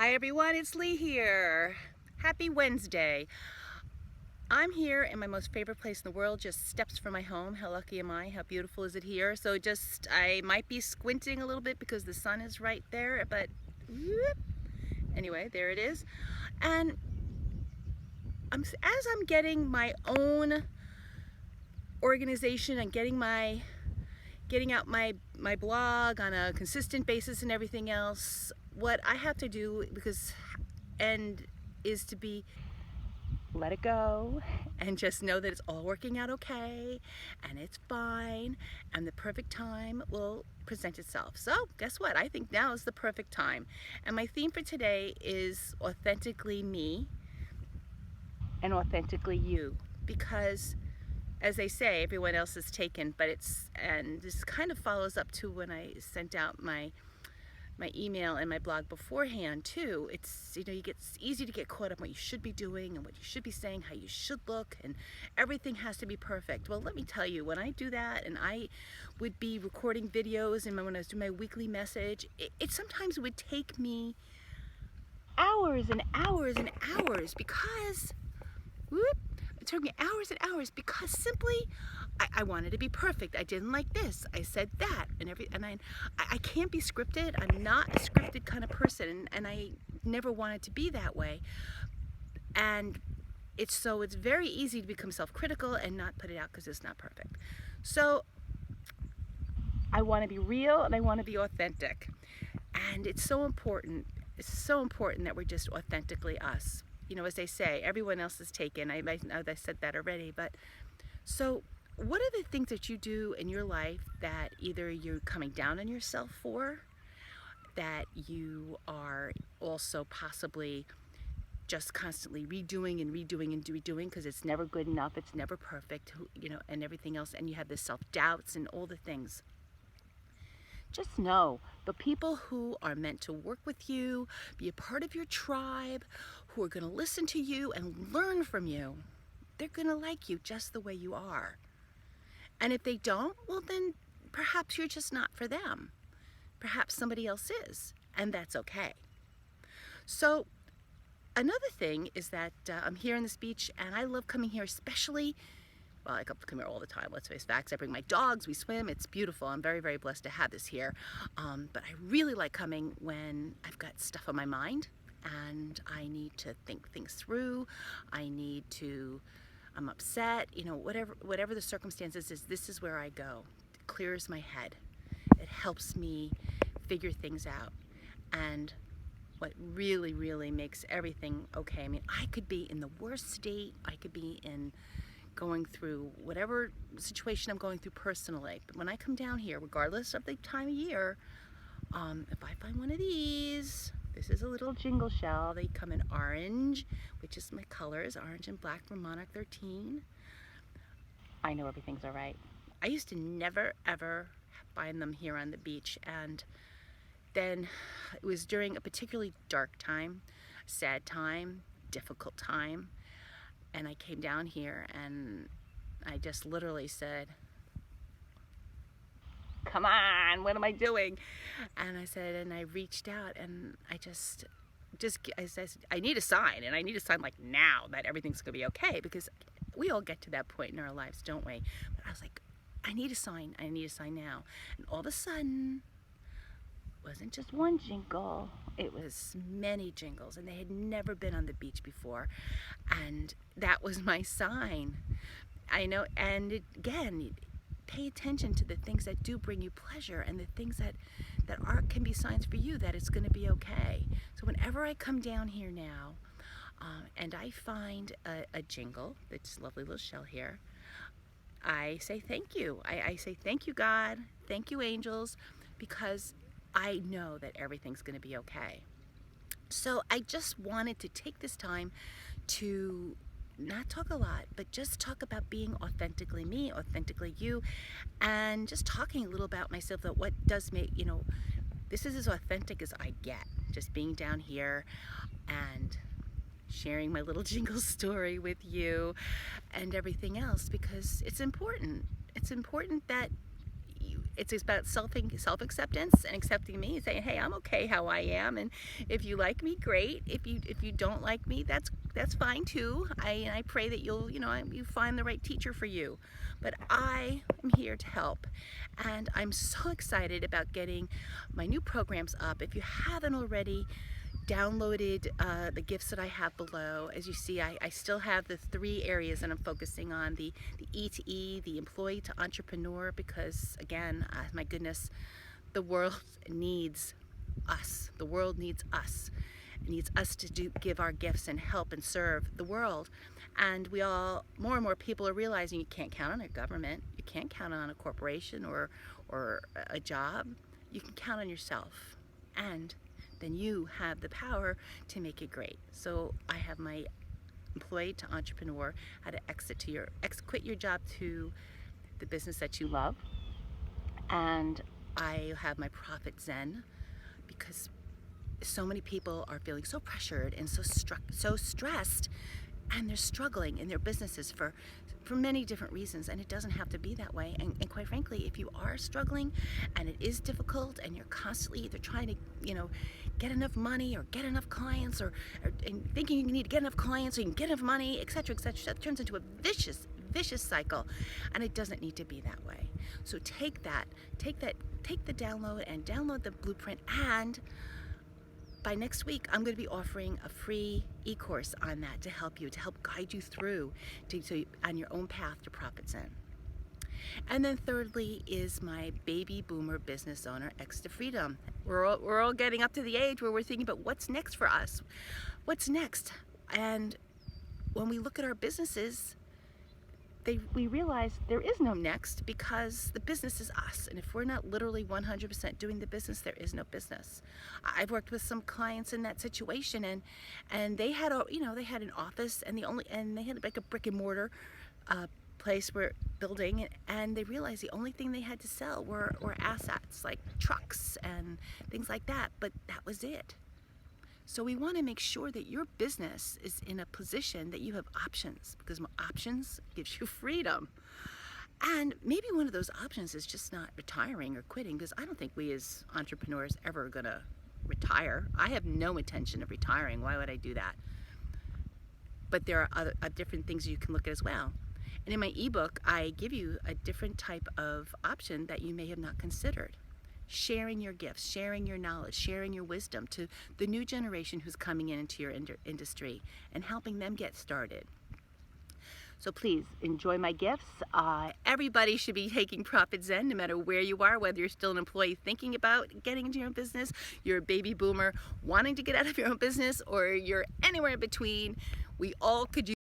Hi everyone, it's Lee here. Happy Wednesday. I'm here in my most favorite place in the world, just steps from my home. How lucky am I? How beautiful is it here? So I might be squinting a little bit because the sun is right there, but whoop, anyway, there it is. And as I'm getting my own organization and getting out my blog on a consistent basis and everything else, what I have to do is to be let it go and just know that it's all working out okay and it's fine and the perfect time will present itself. So guess what? I think now is the perfect time. And my theme for today is authentically me and authentically you, because as they say, everyone else is taken, and this kind of follows up to when I sent out my email and my blog beforehand too. It's it's easy to get caught up in what you should be doing and what you should be saying, how you should look, and everything has to be perfect. Well, let me tell you, when I do that and I would be recording videos and when I was doing my weekly message, it sometimes would take me hours and hours and hours because whoop, it took me hours and hours because simply I wanted to be perfect. I didn't like this. I said that, and I can't be scripted. I'm not a scripted kind of person, and I never wanted to be that way. And it's very easy to become self-critical and not put it out because it's not perfect. So I want to be real and I want to be authentic, and it's so important. It's so important that we're just authentically us. As they say, everyone else is taken. I know I said that already, but so what are the things that you do in your life that either you're coming down on yourself for, that you are also possibly just constantly redoing and redoing and redoing because it's never good enough, it's never perfect, and everything else, and you have the self-doubts and all the things. Just know the people who are meant to work with you, be a part of your tribe, who are going to listen to you and learn from you, they're going to like you just the way you are. And if they don't, well then perhaps you're just not for them. Perhaps somebody else is, and that's okay. So another thing is that I'm here on this beach and I love coming here, especially, well, I come here all the time, let's face facts. I bring my dogs, we swim, it's beautiful. I'm very, very blessed to have this here. But I really like coming when I've got stuff on my mind and I need to think things through. I'm upset, whatever the circumstances is, this is where I go. It clears my head. It helps me figure things out. And what really, really makes everything okay, I could be in the worst state, I could be going through whatever situation I'm going through personally, but when I come down here, regardless of the time of year, if I find one of these, this is a little jingle shell. They come in orange, which is my colors, orange and black from Monarch 13. I know everything's all right. I used to never, ever find them here on the beach, and then it was during a particularly dark time, sad time, difficult time, and I came down here and I just literally said, come on, what am I doing? And I reached out and I said, I need a sign, and I need a sign like now that everything's gonna be okay, because we all get to that point in our lives, don't we? But I was like, I need a sign now. And all of a sudden, it wasn't just one jingle, it was many jingles, and they had never been on the beach before. And that was my sign. I know, and again, pay attention to the things that do bring you pleasure and the things that can be signs for you that it's going to be okay. So whenever I come down here now and I find a jingle, this lovely little shell here, I say thank you. I say thank you, God, thank you, angels, because I know that everything's going to be okay. So I just wanted to take this time to not talk a lot, but just talk about being authentically me, authentically you, and just talking a little about myself, that what does make, this is as authentic as I get, just being down here and sharing my little jingle story with you and everything else, because it's important. It's important that it's about self-acceptance and accepting me and saying, hey, I'm okay how I am, and if you like me, great. If you don't like me, that's fine too. I pray that you find the right teacher for you. But I am here to help, and I'm so excited about getting my new programs up. If you haven't already downloaded the gifts that I have below, as you see, I still have the 3 areas that I'm focusing on: the E to E, the employee to entrepreneur, because again, my goodness, the world needs us. The world needs us. It needs us to give our gifts and help and serve the world. And more and more people are realizing you can't count on a government, you can't count on a corporation or a job. You can count on yourself, and then you have the power to make it great. So I have my employee to entrepreneur, how to quit your job to the business that you love. And I have my profit zen, because so many people are feeling so pressured and so stressed, and they're struggling in their businesses for many different reasons, and it doesn't have to be that way. And quite frankly, if you are struggling and it is difficult and you're constantly either trying to get enough money or get enough clients, or and thinking you need to get enough clients so you can get enough money, etc., that turns into a vicious cycle, and it doesn't need to be that way. So take the download and download the blueprint, and by next week, I'm going to be offering a free e-course on that to help guide you through on your own path to Profit Zen. And then thirdly is my baby boomer business owner X to Freedom. We're all getting up to the age where we're thinking about what's next for us. What's next? And when we look at our businesses, we realize there is no next, because the business is us. And if we're not literally 100% doing the business, there is no business. I've worked with some clients in that situation, and they had an office, and they had like a brick and mortar place where building, and they realized the only thing they had to sell were assets like trucks and things like that, but that was it. So we want to make sure that your business is in a position that you have options, because options gives you freedom. And maybe one of those options is just not retiring or quitting, because I don't think we as entrepreneurs ever are going to retire. I have no intention of retiring. Why would I do that? But there are other different things you can look at as well. And in my ebook, I give you a different type of option that you may have not considered. Sharing your gifts, sharing your knowledge, sharing your wisdom to the new generation who's coming into your industry, and helping them get started. So please enjoy my gifts. Everybody should be taking Profit Zen, no matter where you are, whether you're still an employee thinking about getting into your own business, you're a baby boomer wanting to get out of your own business, or you're anywhere in between. We all could use